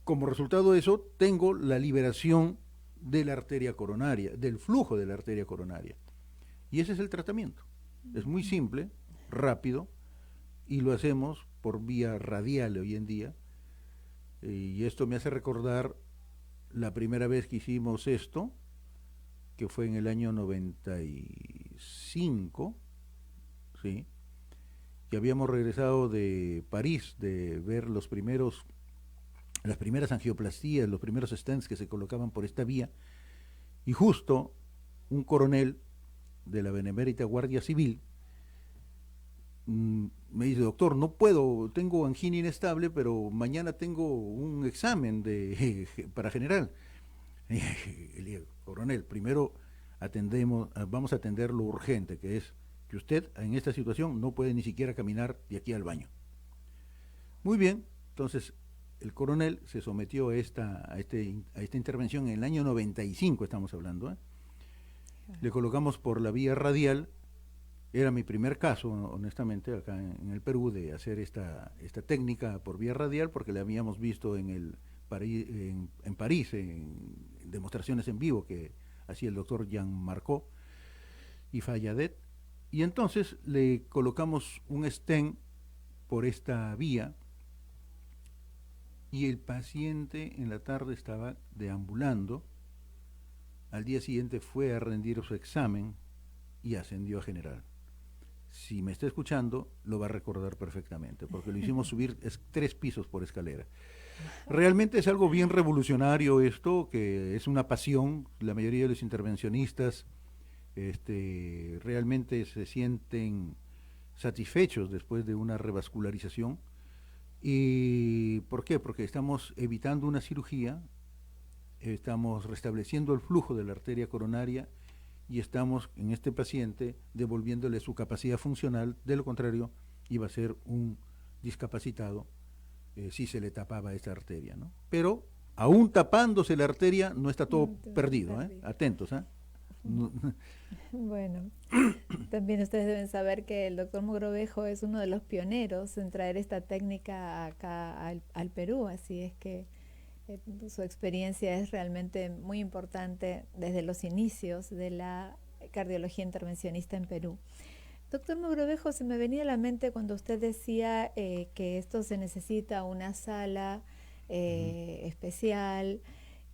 Como resultado de eso, tengo la liberación de la arteria coronaria, del flujo de la arteria coronaria. Y ese es el tratamiento. Es muy simple, rápido, y lo hacemos por vía radial hoy en día. Y esto me hace recordar la primera vez que hicimos esto, que fue en el año 95, ¿sí? Que habíamos regresado de París, de ver las primeras angioplastías, los primeros stents que se colocaban por esta vía, y justo un coronel de la Benemérita Guardia Civil me dice: doctor, no puedo, tengo angina inestable, pero mañana tengo un examen para general. Le dije: coronel, primero vamos a atender lo urgente, que es que usted en esta situación no puede ni siquiera caminar de aquí al baño. Muy bien, entonces el coronel se sometió a esta intervención en el año 95, estamos hablando, ¿eh? Le colocamos por la vía radial. Era mi primer caso, honestamente, acá en el Perú, de hacer esta técnica por vía radial, porque la habíamos visto en París, en demostraciones en vivo que hacía el doctor Jean Marcot y Fayadet. Y entonces le colocamos un stent por esta vía, y el paciente en la tarde estaba deambulando. Al día siguiente fue a rendir su examen y ascendió a general. Si me está escuchando, lo va a recordar perfectamente, porque lo hicimos subir 3 pisos por escalera. Realmente es algo bien revolucionario esto, que es una pasión. La mayoría de los intervencionistas realmente se sienten satisfechos después de una revascularización. ¿Y por qué? Porque estamos evitando una cirugía, estamos restableciendo el flujo de la arteria coronaria y estamos en este paciente devolviéndole su capacidad funcional. De lo contrario, iba a ser un discapacitado si se le tapaba esta arteria, ¿no? Pero aún tapándose la arteria no está todo perdido, ¿eh? Atentos, ¿eh? Bueno, también ustedes deben saber que el doctor Mogrovejo es uno de los pioneros en traer esta técnica acá al Perú, así es que su experiencia es realmente muy importante desde los inicios de la cardiología intervencionista en Perú. Doctor Mogrovejo, se me venía a la mente cuando usted decía que esto se necesita una sala especial.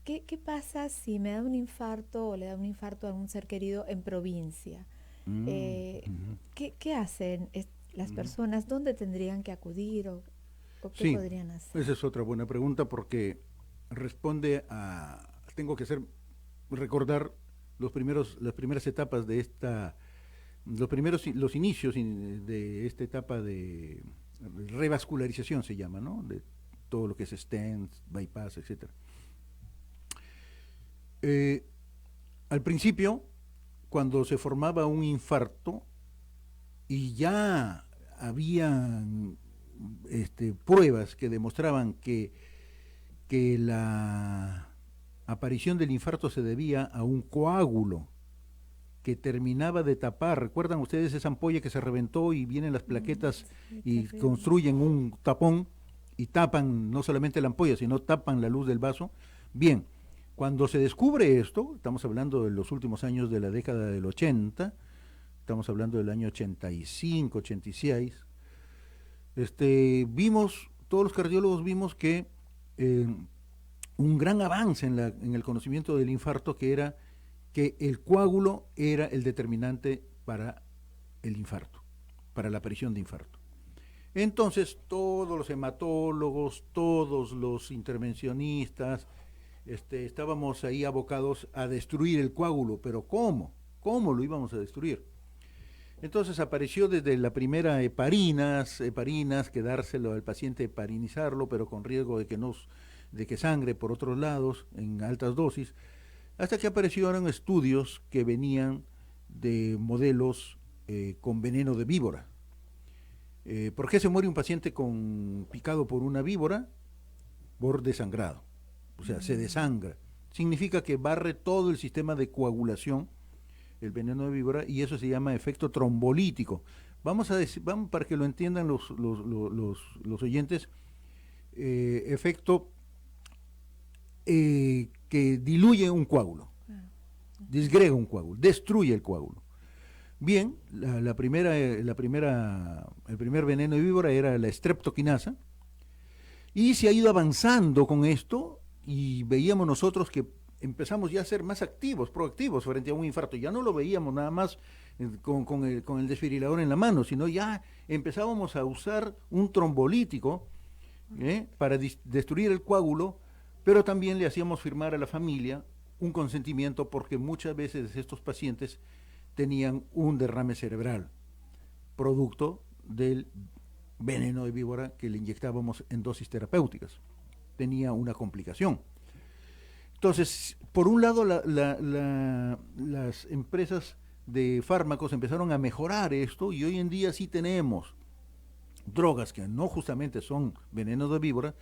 ¿Qué pasa si me da un infarto o le da un infarto a algún ser querido en provincia? ¿Qué hacen las personas? ¿Dónde tendrían que acudir o qué podrían hacer? Esa es otra buena pregunta, porque responde a, tengo que recordar las primeras etapas de los inicios de esta etapa de revascularización, se llama, ¿no? De todo lo que es stents, bypass, etcétera. Al principio, cuando se formaba un infarto y ya había pruebas que demostraban que la aparición del infarto se debía a un coágulo que terminaba de tapar. ¿Recuerdan ustedes esa ampolla que se reventó y vienen las plaquetas y construyen un tapón y tapan no solamente la ampolla, sino tapan la luz del vaso? Bien, cuando se descubre esto, estamos hablando de los últimos años de la década del 80, estamos hablando del año 85, 86, todos los cardiólogos vimos que un gran avance en el conocimiento del infarto, que era que el coágulo era el determinante para el infarto, para la aparición de infarto. Entonces todos los hematólogos, todos los intervencionistas, estábamos ahí abocados a destruir el coágulo. Pero ¿cómo? ¿Cómo lo íbamos a destruir? Entonces apareció desde la primera heparinas, que dárselo al paciente, heparinizarlo, pero con riesgo de que sangre por otros lados en altas dosis, hasta que aparecieron estudios que venían de modelos con veneno de víbora. ¿Por qué se muere un paciente picado por una víbora? Por desangrado, o sea, se desangra. Significa que barre todo el sistema de coagulación, el veneno de víbora, y eso se llama efecto trombolítico. Vamos para que lo entiendan los oyentes, efecto que diluye un coágulo, disgrega un coágulo, destruye el coágulo. Bien, el primer veneno de víbora era la streptokinasa, y se ha ido avanzando con esto, y veíamos nosotros que empezamos ya a ser más activos, proactivos frente a un infarto. Ya no lo veíamos nada más con el desfibrilador en la mano, sino ya empezábamos a usar un trombolítico para destruir el coágulo, pero también le hacíamos firmar a la familia un consentimiento, porque muchas veces estos pacientes tenían un derrame cerebral, producto del veneno de víbora que le inyectábamos en dosis terapéuticas. Tenía una complicación. Entonces, por un lado, las empresas de fármacos empezaron a mejorar esto, y hoy en día sí tenemos drogas que no justamente son venenos de víbora,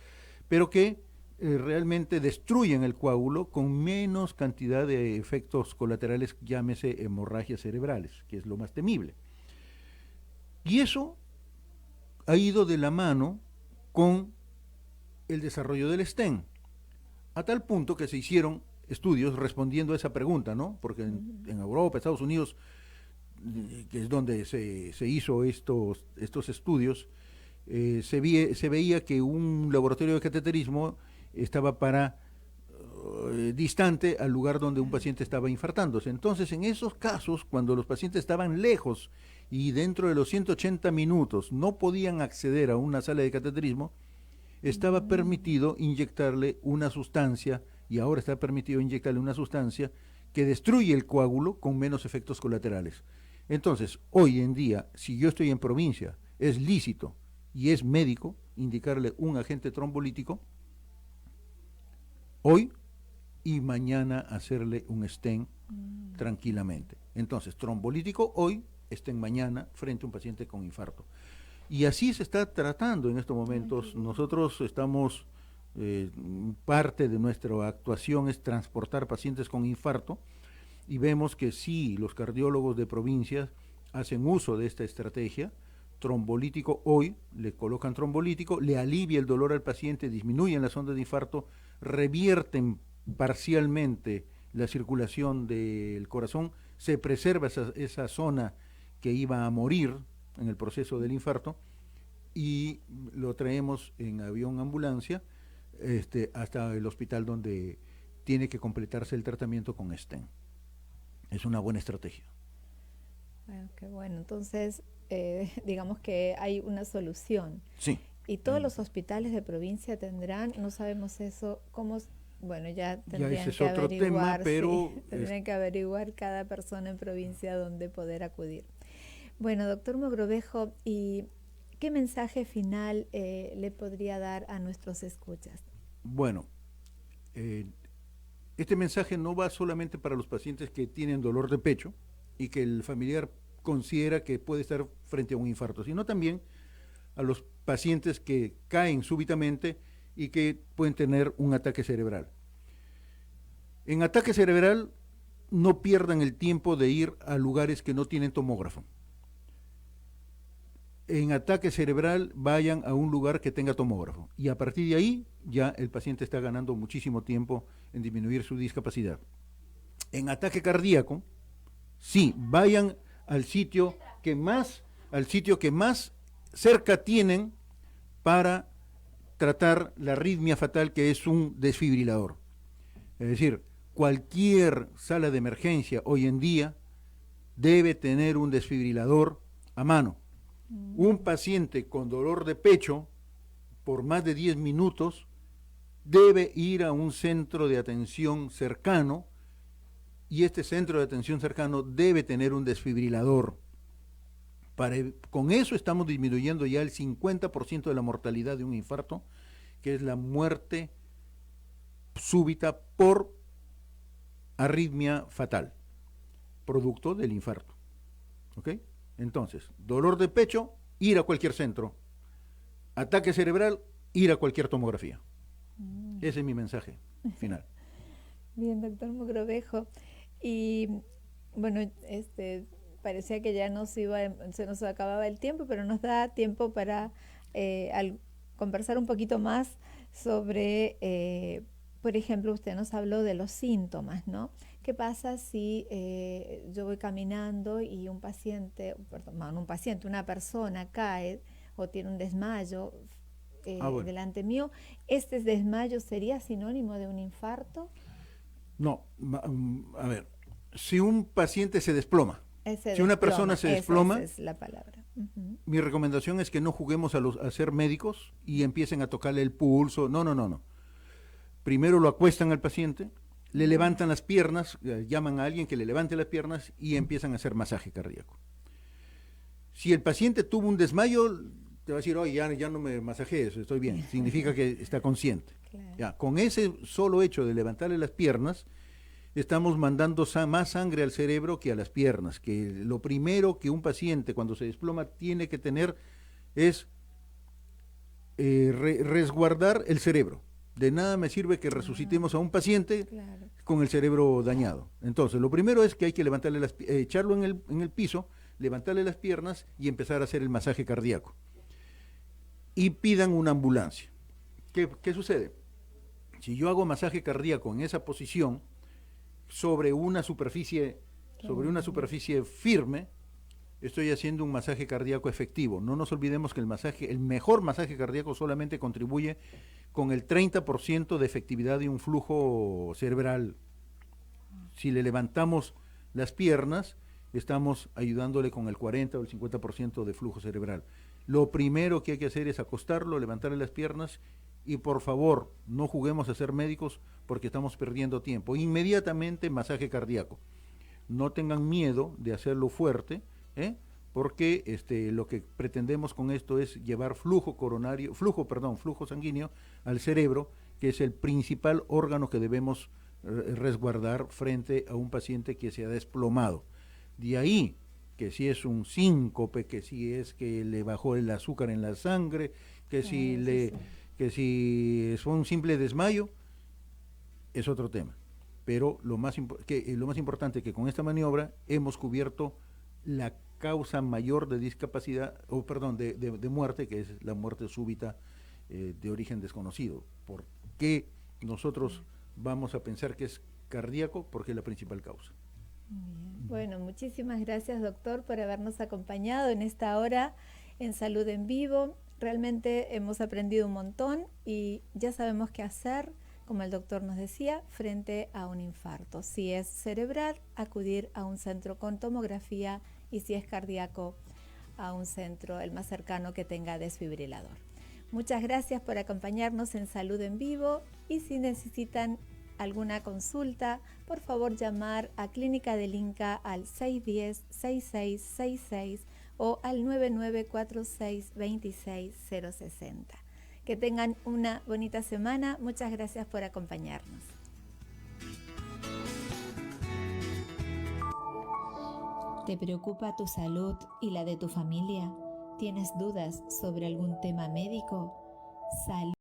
pero que realmente destruyen el coágulo con menos cantidad de efectos colaterales, llámese hemorragias cerebrales, que es lo más temible. Y eso ha ido de la mano con el desarrollo del stent, a tal punto que se hicieron estudios respondiendo a esa pregunta, ¿no? Porque en Europa, Estados Unidos, que es donde se hizo estos estudios, se veía que un laboratorio de cateterismo estaba distante al lugar donde un paciente estaba infartándose. Entonces, en esos casos, cuando los pacientes estaban lejos y dentro de los 180 minutos no podían acceder a una sala de cateterismo, estaba permitido inyectarle una sustancia, y ahora está permitido inyectarle una sustancia que destruye el coágulo con menos efectos colaterales. Entonces, hoy en día, si yo estoy en provincia, es lícito y es médico indicarle un agente trombolítico hoy, y mañana hacerle un stent tranquilamente. Entonces, trombolítico hoy, stent mañana, frente a un paciente con infarto. Y así se está tratando en estos momentos. Nosotros estamos, parte de nuestra actuación es transportar pacientes con infarto, y vemos que sí, los cardiólogos de provincias hacen uso de esta estrategia. Trombolítico hoy, le colocan trombolítico, le alivia el dolor al paciente, disminuyen las ondas de infarto, revierten parcialmente la circulación del corazón, se preserva esa zona que iba a morir en el proceso del infarto, y lo traemos en avión ambulancia hasta el hospital donde tiene que completarse el tratamiento con stent. Es una buena estrategia. Bueno, qué bueno. Entonces, digamos que hay una solución. Sí. Y todos los hospitales de provincia tendrán, no sabemos eso, cómo, bueno, ya tendrían ese es que otro averiguar, tema, pero tendrían que averiguar cada persona en provincia dónde poder acudir. Bueno, doctor Mogrovejo, ¿y qué mensaje final le podría dar a nuestros escuchas? Bueno, este mensaje no va solamente para los pacientes que tienen dolor de pecho y que el familiar considera que puede estar frente a un infarto, sino también a los pacientes que caen súbitamente y que pueden tener un ataque cerebral. En ataque cerebral, no pierdan el tiempo de ir a lugares que no tienen tomógrafo. En ataque cerebral, vayan a un lugar que tenga tomógrafo, y a partir de ahí ya el paciente está ganando muchísimo tiempo en disminuir su discapacidad. En ataque cardíaco, sí, vayan al sitio que más cerca tienen para tratar la arritmia fatal, que es un desfibrilador. Es decir, cualquier sala de emergencia hoy en día debe tener un desfibrilador a mano. Un paciente con dolor de pecho por más de 10 minutos debe ir a un centro de atención cercano, y este centro de atención cercano debe tener un desfibrilador. Con eso estamos disminuyendo ya el 50% de la mortalidad de un infarto, que es la muerte súbita por arritmia fatal, producto del infarto. ¿Ok? Entonces, dolor de pecho, ir a cualquier centro. Ataque cerebral, ir a cualquier tomografía. Ese es mi mensaje final. Bien, doctor Mogrovejo. Y bueno, parecía que ya se nos acababa el tiempo, pero nos da tiempo para conversar un poquito más sobre, por ejemplo, usted nos habló de los síntomas, ¿no? ¿Qué pasa si yo voy caminando y una persona cae o tiene un desmayo Bueno. delante mío? ¿Este desmayo sería sinónimo de un infarto? No, a ver, si un paciente se desploma, si una persona se desploma, esa es la palabra. Mi recomendación es que no juguemos a ser médicos y empiecen a tocarle el pulso. No. Primero lo acuestan al paciente, le levantan las piernas, llaman a alguien que le levante las piernas y empiezan a hacer masaje cardíaco. Si el paciente tuvo un desmayo, te va a decir, oye, ya no me masajees, estoy bien. Significa que está consciente. Claro. Ya, con ese solo hecho de levantarle las piernas, estamos mandando más sangre al cerebro que a las piernas, que lo primero que un paciente cuando se desploma tiene que tener es resguardar el cerebro. De nada me sirve que resucitemos a un paciente con el cerebro dañado. Entonces, lo primero es que hay que levantarle echarlo en el piso, levantarle las piernas y empezar a hacer el masaje cardíaco. Y pidan una ambulancia. ¿Qué sucede? Si yo hago masaje cardíaco en esa posición, sobre una superficie firme, estoy haciendo un masaje cardíaco efectivo. No nos olvidemos que el mejor masaje cardíaco solamente contribuye con el 30% de efectividad de un flujo cerebral. Si le levantamos las piernas, estamos ayudándole con el 40 o el 50% de flujo cerebral. Lo primero que hay que hacer es acostarlo, levantarle las piernas y por favor, no juguemos a ser médicos porque estamos perdiendo tiempo. Inmediatamente masaje cardíaco. No tengan miedo de hacerlo fuerte, porque lo que pretendemos con esto es llevar flujo sanguíneo al cerebro, que es el principal órgano que debemos resguardar frente a un paciente que se ha desplomado. De ahí que si es un síncope, que si es que le bajó el azúcar en la sangre, que si fue un simple desmayo, es otro tema. Pero lo más importante es que con esta maniobra hemos cubierto la causa mayor de discapacidad, de muerte, que es la muerte súbita de origen desconocido. ¿Por qué nosotros vamos a pensar que es cardíaco? Porque es la principal causa. Bien. Bueno, muchísimas gracias, doctor, por habernos acompañado en esta hora en Salud en Vivo. Realmente hemos aprendido un montón y ya sabemos qué hacer, como el doctor nos decía, frente a un infarto. Si es cerebral, acudir a un centro con tomografía y si es cardíaco, a un centro el más cercano que tenga desfibrilador. Muchas gracias por acompañarnos en Salud en Vivo y si necesitan alguna consulta, por favor llamar a Clínica del Inca al 610-6666 o al 9946-26060. Que tengan una bonita semana. Muchas gracias por acompañarnos. ¿Te preocupa tu salud y la de tu familia? ¿Tienes dudas sobre algún tema médico? Salud